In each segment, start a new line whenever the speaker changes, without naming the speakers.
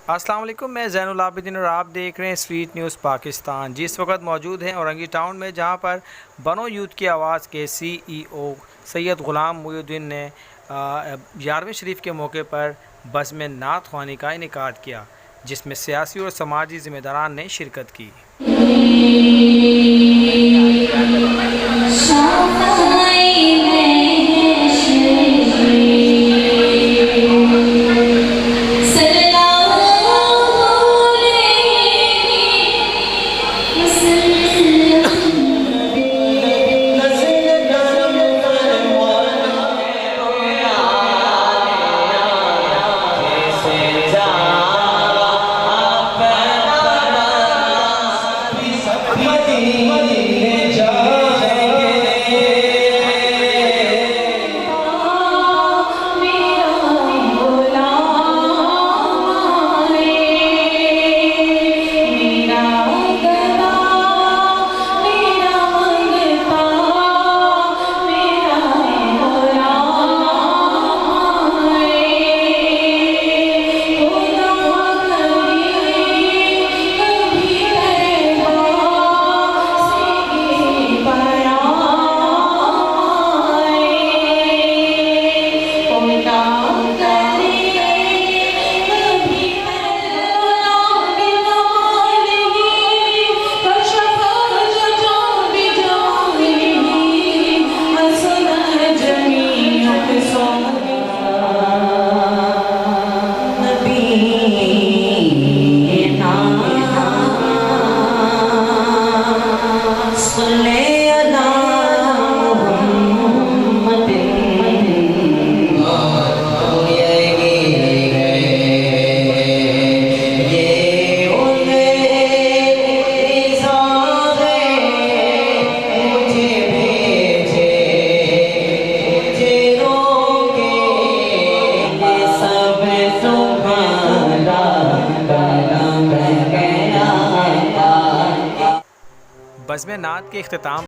अस्सलाम वालेकुम, मैं ज़ैनुल आबिदीन और आप देख रहे हैं स्ट्रीट न्यूज़ पाकिस्तान। जिस वक्त मौजूद हैं औरंगी टाउन में, जहां पर बनो यूथ की आवाज़ के CEO सैयद ग़ुलाम मुहिउद्दीन ने 11वीं शरीफ के मौके पर बज़्म नात ख़्वानी का इनेकाद किया, जिसमें सियासी और समाजी ज़िम्मेदारान ने शिरकत की। बज़्म नात के इख्तिताम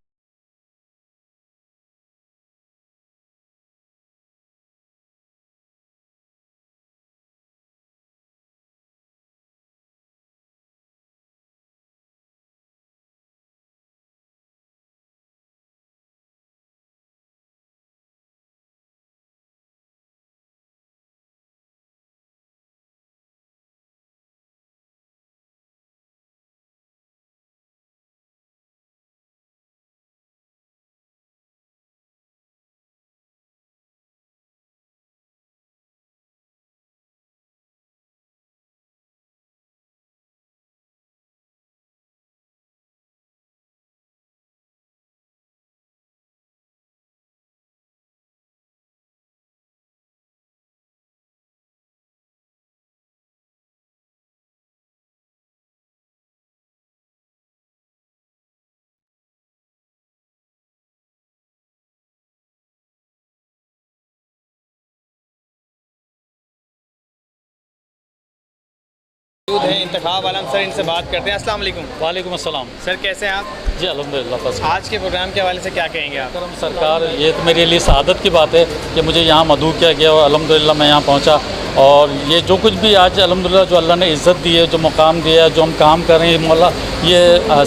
है इंतखाब आलम सर, इनसे बात करते हैं। अस्सलाम वालेकुम।
वालेकुम अस्सलाम।
सर कैसे हैं आप?
जी अल्हम्दुलिल्लाह। बस
आज के प्रोग्राम के हवाले से क्या कहेंगे आप?
करम सरकार, ये तो मेरे लिए सआदत की बात है कि मुझे यहाँ मदऊ किया गया और अल्हम्दुलिल्लाह मैं यहाँ पहुँचा। और ये जो कुछ भी आज अल्हम्दुलिल्लाह जो अल्लाह ने इज़्ज़त दी है, जो मुकाम दिया है, जो हम काम कर रहे हैं, मौला ये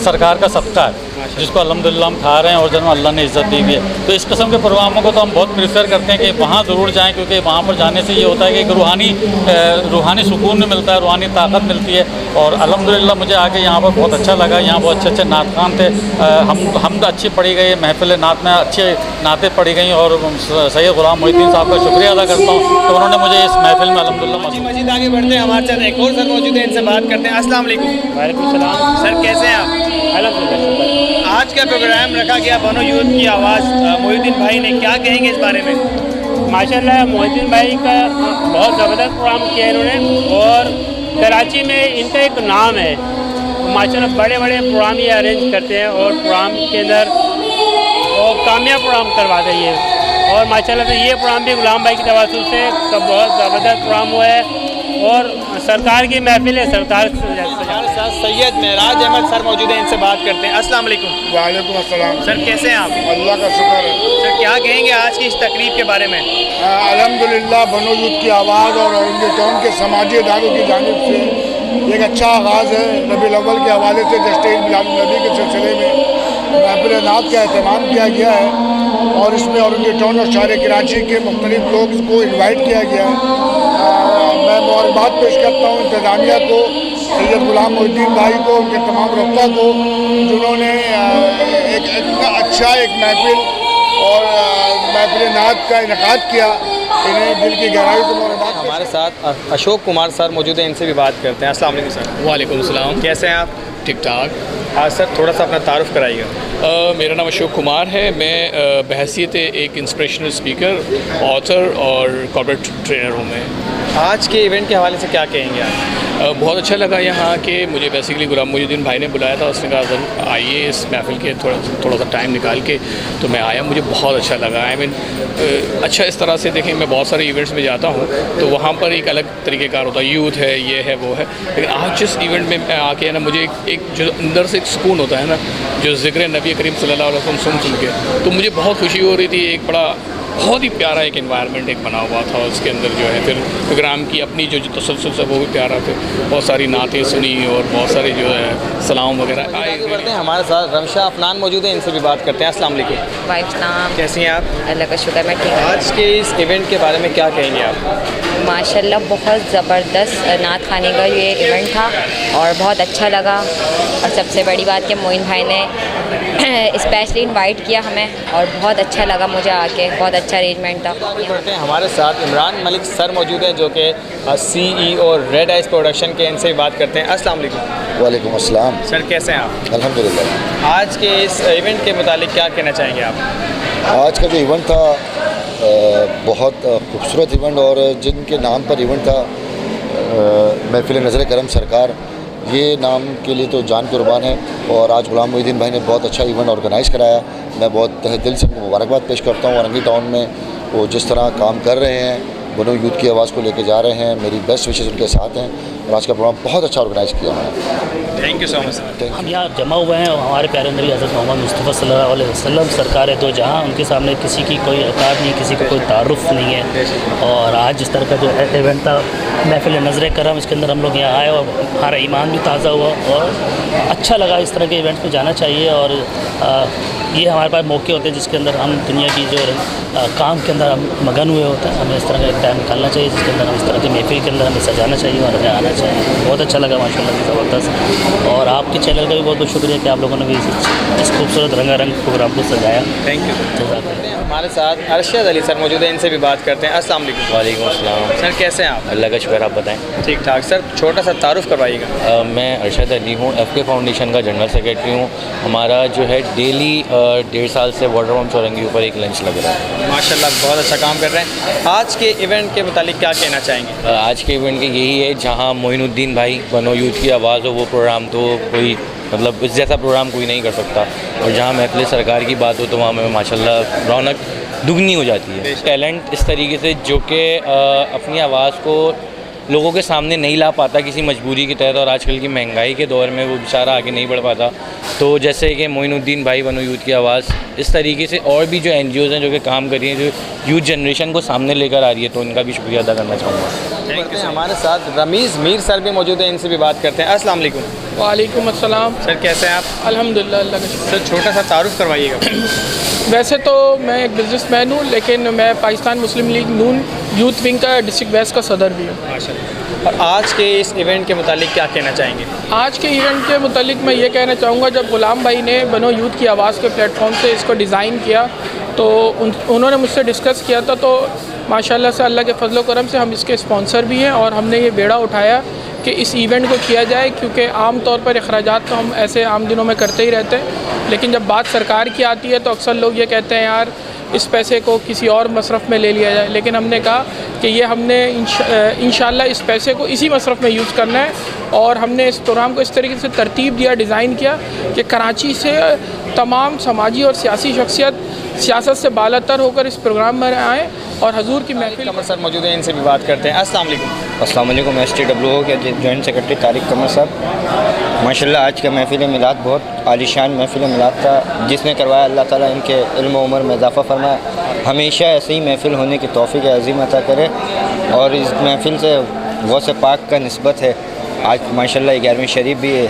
सरकार का सदका है जिसको अल्हम्दुलिल्लाह हम खा रहे हैं और जब अल्लाह ने इज़्ज़त दी हुई है। तो इस किस्म के प्रोग्रामों को तो हम बहुत प्रेफर करते हैं कि वहाँ ज़रूर जाएँ, क्योंकि वहाँ पर जाने से ये होता है कि एक रूहानी सुकून मिलता है, रूहानी ताकत मिलती है। और अल्हम्दुलिल्लाह मुझे आके यहाँ पर बहुत अच्छा लगा। यहाँ बहुत अच्छे अच्छे नात खान थे, हम अच्छी पढ़ी गई, महफिल नात में अच्छी नातें पढ़ी गई। और सैयद ग़ुलाम मुहिउद्दीन साहब का शुक्रिया अदा करता हूँ कि उन्होंने मुझे इस महफिल में अल्हम्दुलिल्लाह।
मजीद आगे बढ़ते हैं, हमारे साथ एक और सर मौजूद है, इनसे बात करते हैं। अस्सलाम वालेकुम।
वालेकुम सलाम।
सर कैसे हैं आप?
अल्हम्दुलिल्लाह।
आज का प्रोग्राम रखा गया बनो यूथ की आवाज़, मुहिउद्दीन भाई ने, क्या कहेंगे इस बारे में?
माशाल्लाह मुहिउद्दीन भाई का बहुत ज़बरदस्त प्रोग्राम किया इन्होंने, और कराची में इनका एक नाम है। माशाल्लाह बड़े बड़े प्रोग्राम ये अरेंज करते हैं और प्रोग्राम के अंदर और कामयाब प्रोग्राम करवाते हैं ये। और माशाल्लाह से ये प्रोग्राम भी ग़ुलाम भाई की तवज्जुह से बहुत ज़बरदस्त प्रोग्राम हुआ है। और सरकार की महफिल है, सरकार
सैयद मेराज अहमद सर मौजूद हैं, इनसे बात करते हैं। अस्सलाम वालेकुम।
वालेकुम अस्सलाम।
सर कैसे हैं आप?
अल्लाह का शुक्र है।
सर क्या कहेंगे आज की इस तकरीब के बारे में?
अल्हम्दुलिल्लाह बनो यूथ की आवाज़ और औरंगी टाउन के समाजी इदारों की जानिब से एक अच्छा आगाज़ है रबीउल अव्वल के हवाले से जश्न मिलाद नबी के सिलसिले में महफिल नात का अहतमाम किया गया है और इसमें औरंगी टाउन और शहर कराची के मुख्तलिफ लोग को इन्वाइट किया गया है। मैं मुबारकबाद पेश करता हूँ इंतज़ामिया को, सैयद गुलाम मोहिउद्दीन भाई को, उनके तमाम रफ़्ता को, जिन्होंने एक अच्छा एक महफिल और महफिल नात का इनेकाद किया। इन्हें दिल की गहराई से मुबारकबाद।
हमारे साथ अशोक कुमार सर मौजूद हैं, इनसे भी बात करते हैं। अस्सलाम वालेकुम सर।
वालेकुम सलाम।
कैसे हैं आप?
ठीक ठाक।
आज सर थोड़ा सा अपना तारुफ कराइएगा।
मेरा नाम अशोक कुमार है। मैं बहैसियत एक इंस्पिरेशनल स्पीकर, ऑथर और कॉर्पोरेट ट्रेनर हूँ मैं।
आज के इवेंट के हवाले से क्या कहेंगे आप?
बहुत अच्छा लगा यहाँ के, मुझे बेसिकली गुलाम मोहिउद्दीन भाई ने बुलाया था। उसने कहा सर आइए इस महफिल के थोड़ा सा टाइम निकाल के, तो मैं आया। मुझे बहुत अच्छा लगा। आई मीन अच्छा इस तरह से देखें, मैं बहुत सारे इवेंट्स में जाता हूँ तो वहाँ पर एक अलग तरीक़ेकार होता है, यूथ है, ये है, वो है। लेकिन आज जिस इवेंट में मैं आके ना, मुझे एक जो अंदर से एक सुकून होता है ना, जो ज़िक्र नबी करीम सल्लल्लाहु अलैहि वसल्लम सुन के, तो मुझे बहुत खुशी हो रही थी। एक बड़ा बहुत ही प्यारा एक एनवायरनमेंट एक बना हुआ था, उसके अंदर जो है फिर प्रोग्राम की अपनी जो तसल्सल है वो भी प्यारा थे। बहुत सारी नातें सुनी और बहुत सारे जो है सलाम वगैरह आए।
करते हैं हमारे साथ रमशा अफनान मौजूद हैं, इनसे भी बात करते हैं। अस्सलाम वालेकुम।
वालेकुम।
कैसी हैं आप?
अल्लाह का शुक्र, मैं ठीक हूँ।
आज के इस इवेंट के बारे में क्या कहेंगे आप?
माशाल्लाह बहुत ज़बरदस्त नात खाने का ये इवेंट था और बहुत अच्छा लगा। और सबसे बड़ी बात कि मोइन भाई ने स्पेशली इनवाइट किया हमें और बहुत अच्छा लगा मुझे आके, बहुत अच्छा अरेंजमेंट था।
बढ़ते हैं हमारे साथ इमरान मलिक सर मौजूद हैं, जो कि CEO रेड आइस प्रोडक्शन के, इनसे भी बात करते हैं। अस्सलाम वालेकुम।
वालेकुम अस्सलाम।
सर कैसे हैं आप?
अल्हम्दुलिल्लाह।
आज के इस इवेंट के मुतालिक क्या कहना चाहेंगे आप?
आज का जो इवेंट था बहुत खूबसूरत इवेंट, और जिनके नाम पर इवेंट था महफिल नज़र करम सरकार, ये नाम के लिए तो जान कुर्बान है। और आज गुलाम मोहिउद्दीन भाई ने बहुत अच्छा इवेंट ऑर्गेनाइज़ कराया। मैं बहुत तहे दिल से मुबारकबाद पेश करता हूँ। औरंगी टाउन में वो जिस तरह काम कर रहे हैं, बनो यूथ की आवाज़ को लेके जा रहे हैं, मेरी बेस्ट विशेज़ उनके साथ हैं। और आज का प्रोग्राम बहुत अच्छा ऑर्गेनाइज़ किया उन्होंने।
Thank you so much sir.
हम यहाँ जमा हुए हैं और हमारे प्यारे नबी हज़रत मोहम्मद मुस्तफ़ा सल्लल्लाहु अलैहि वसल्लम सरकार है, तो जहाँ उनके सामने किसी की कोई औकात नहीं, किसी का कोई तारुफ नहीं है। और आज जिस तरह का जो इवेंट था महफिल नज़र करम, इसके अंदर हम लोग यहाँ आए और हमारा ईमान भी ताज़ा हुआ और अच्छा लगा। इस तरह के इवेंट्स में जाना चाहिए और ये हमारे पास मौके होते हैं जिसके अंदर हम दुनिया की जो काम के अंदर हम मगन हुए होते हैं। हमें इस तरह का एक टाइम निकालना चाहिए जिसके अंदर हम इस तरह के महफिल के अंदर हमें सजाना चाहिए और हमें आना चाहिए। बहुत अच्छा लगा माशाल्लाह से, ज़बरदस्त। और आपके चैनल का भी बहुत बहुत शुक्रिया कि आप लोगों ने भी इस खूबसूरत रंगारंग प्रोग्राम को सजाया।
Thank you. हमारे साथ अरशद अली सर मौजूद हैं, इनसे भी बात करते हैं। अस्सलाम वालेकुम।
वालेकुम अस्सलाम।
सर कैसे हैं आप?
अल्लाह का शुक्र, आप बताएं।
ठीक ठाक। सर छोटा सा तारुफ करवाइएगा।
मैं अरशद अली हूँ, FK फाउंडेशन का जनरल सेक्रेटरी हूँ। हमारा जो है डेली 1.5 साल से वाटर पम्प चौरंगी ऊपर एक लंच लग रहा है।
माशाल्लाह बहुत अच्छा काम कर रहे हैं। आज के इवेंट के मुतालिक क्या कहना चाहेंगे?
आज के इवेंट के यही है, जहाँ मोइनुद्दीन भाई बनो यूथ की आवाज़ हो, वो प्रोग्राम तो कोई मतलब इस जैसा प्रोग्राम कोई नहीं कर सकता। और जहाँ महफिल सरकार की बात हो तो वहाँ में माशाल्लाह रौनक दुगनी हो जाती है। टैलेंट इस तरीके से जो कि अपनी आवाज़ को लोगों के सामने नहीं ला पाता किसी मजबूरी के तहत, और आजकल की महंगाई के दौर में वो बेचारा आगे नहीं बढ़ पाता। तो जैसे कि मोइनुद्दीन भाई बनो यूथ की आवाज़, इस तरीके से और भी जो NGOs हैं जो कि काम कर रही हैं, जो यूथ जनरेशन को सामने लेकर आ रही है, तो उनका भी शुक्रिया अदा करना चाहूँगा।
Thank you. हमारे साथ रमीज़ मीर सर भी मौजूद हैं, इनसे भी बात करते हैं। अस्सलाम वालेकुम।
वालेकुम अस्सलाम।
सर कैसे हैं आप?
अल्हम्दुलिल्लाह, अल्लाह का शुक्र।
सर छोटा सा तारुफ करवाइएगा।
वैसे तो मैं एक बिजनेसमैन हूँ, लेकिन मैं पाकिस्तान मुस्लिम लीग नून यूथ विंग का डिस्ट्रिक्ट वेस्ट का सदर भी हूँ।
माशाल्लाह। और आज के इस इवेंट के मुतालिक क्या कहना चाहेंगे?
आज के इवेंट के मुतालिक मैं ये कहना चाहूँगा, जब गुलाम भाई ने बनो यूथ की आवाज़ के प्लेटफॉर्म से इसको डिज़ाइन किया तो उन्होंने मुझसे डिस्कस किया था, तो माशाल्लाह से अल्लाह के फजल करम से हम इसके स्पॉन्सर भी हैं और हमने ये बेड़ा उठाया कि इस इवेंट को किया जाए, क्योंकि आम तौर पर अखराजात तो हम ऐसे आम दिनों में करते ही रहते हैं, लेकिन जब बात सरकार की आती है तो अक्सर लोग ये कहते हैं यार इस पैसे को किसी और मसरफ़ में ले लिया जाए। लेकिन हमने कहा कि ये हमने इंशाल्लाह इस पैसे को इसी मसरफ़ में यूज़ करना है। और हमने इस प्रोग्राम को इस तरीके से तरतीब दिया, डिज़ाइन किया कि कराची से तमाम समाजी और सियासी शख्सियत सियासत से बालातर होकर इस प्रोग्राम में आएँ और हजूर की महफिल।
कमर सर मौजूद हैं, इनसे भी बात करते हैं। अस्सलाम वालेकुम।
अस्सलाम वालेकुम। STWO के जॉइंट सेक्रेटरी तारिक कमर साहब। माशाल्लाह आज का महफिल मिलाद बहुत आलीशान महफिल मिलाद था, जिसने करवाया। अल्लाह ताला इनके इल्म व उम्र में इजाफ़ा फरमाए, हमेशा ऐसे ही महफिल होने की तौफ़ीक़ अज़ीम अता करे। और इस महफिल से गौसे पाक का निस्बत है आज माशाल्लाह 11वीं शरीफ भी है।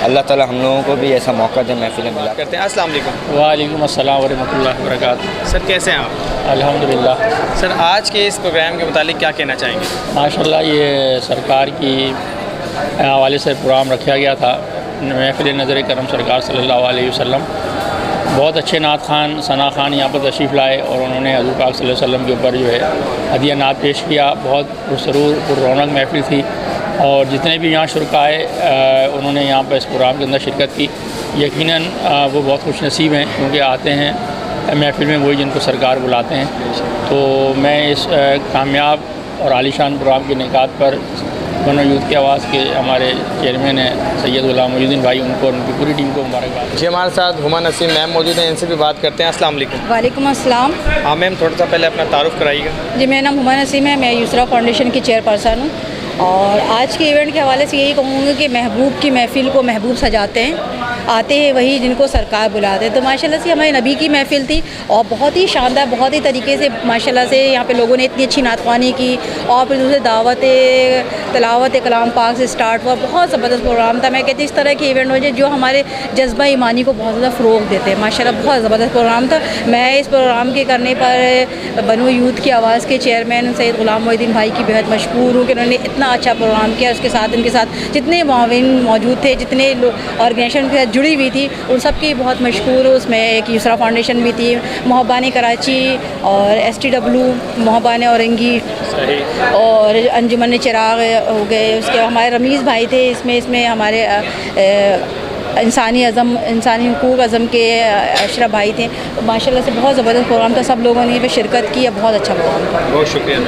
अल्लाह ताला हम लोगों को भी ऐसा मौका दे महफिल मिला
करते हैं। अस्सलाम वालेकुम।
वालेकुम अस्सलाम व रहमतुल्लाहि व बरकातहू।
सर कैसे हैं आप?
अल्हम्दुलिल्लाह।
सर आज के इस प्रोग्राम के मुतालिक क्या कहना चाहेंगे?
माशाल्लाह ये सरकार की हवाले से प्रोग्राम रखा गया था, महफिल नज़र करम सरकार सल्लल्लाहु अलैहि वसल्लम। बहुत अच्छे नात खान सना खान यहाँ पर तशरीफ़ लाए और उन्होंने हज़रत पाक सल्लल्लाहु अलैहि वसल्लम के ऊपर जो है हदिया नात पेश किया। बहुत पुरसरूर पुररौनक महफिल थी और जितने भी यहाँ शुरका आए उन्होंने यहाँ पर इस प्रोग्राम के अंदर शिरकत की। यकीनन वो बहुत खुश नसीब हैं क्योंकि आते हैं महफिल में वही जिनको सरकार बुलाते हैं। तो मैं इस कामयाब और आलीशान प्रोग्राम के निकात पर बनो यूथ की आवाज़ के हमारे चेयरमैन हैं सैयद गुलाम मोइनुद्दीन भाई, उनको और उनकी पूरी टीम को मुबारकबाद।
जी हमारे साथ हुमा नसीम मैम मौजूद हैं, इनसे भी बात करते हैं। अस्सलाम वालेकुम।
वालेकुम अस्सलाम।
हाँ मैम, थोड़ा सा पहले अपना तारुफ कराइएगा।
जी मेरा नाम हुमा नसीम है, मैं यूसरा फाउंडेशन की चेयरपर्सन हूँ और आज के इवेंट के हवाले से यही कहूँगी कि महबूब की महफ़िल को महबूब सजाते हैं, आते हैं वही जिनको सरकार बुलाते हैं। तो माशाल्लाह से हमारे नबी की महफ़िल थी और बहुत ही शानदार, बहुत ही तरीके से माशाल्लाह से यहाँ पे लोगों ने इतनी अच्छी नातवानी की और फिर दूसरे तिलावत कलाम पाक से स्टार्ट हुआ। बहुत ज़बरदस्त प्रोग्राम था। मैं कहती इस तरह के इवेंट हो जाए जो हमारे जज्बा ईमानी को बहुत ज़्यादा फ़रोग़ देते हैं। माशाल्लाह बहुत ज़बरदस्त प्रोग्राम था। मैं इस प्रोग्राम के करने पर बनो यूथ की आवाज़ के चेयरमैन सैयद गुलाम मोइनुद्दीन भाई की बेहद मशकूर हूँ कि उन्होंने इतना अच्छा प्रोग्राम किया। उसके साथ उनके साथ जितने मुआविन मौजूद थे, जितने ऑर्गेनाइजेशन के साथ जुड़ी हुई थी, उन सब की बहुत मशकूर हूँ। उसमें एक यूसरा फाउंडेशन भी थी, मोहब्बान कराची और STW मोहब्बान औरंगी और अंजुमन चिराग हो गए। उसके हमारे रमीज़ भाई थे, इसमें हमारे इंसानी हुकूक अज़म के अशरफ भाई थे। तो माशाल्लाह से बहुत ज़बरदस्त प्रोग्राम था। सब लोगों ने भी शिरकत की, बहुत अच्छा प्रोग्राम था।
बहुत शुक्रिया।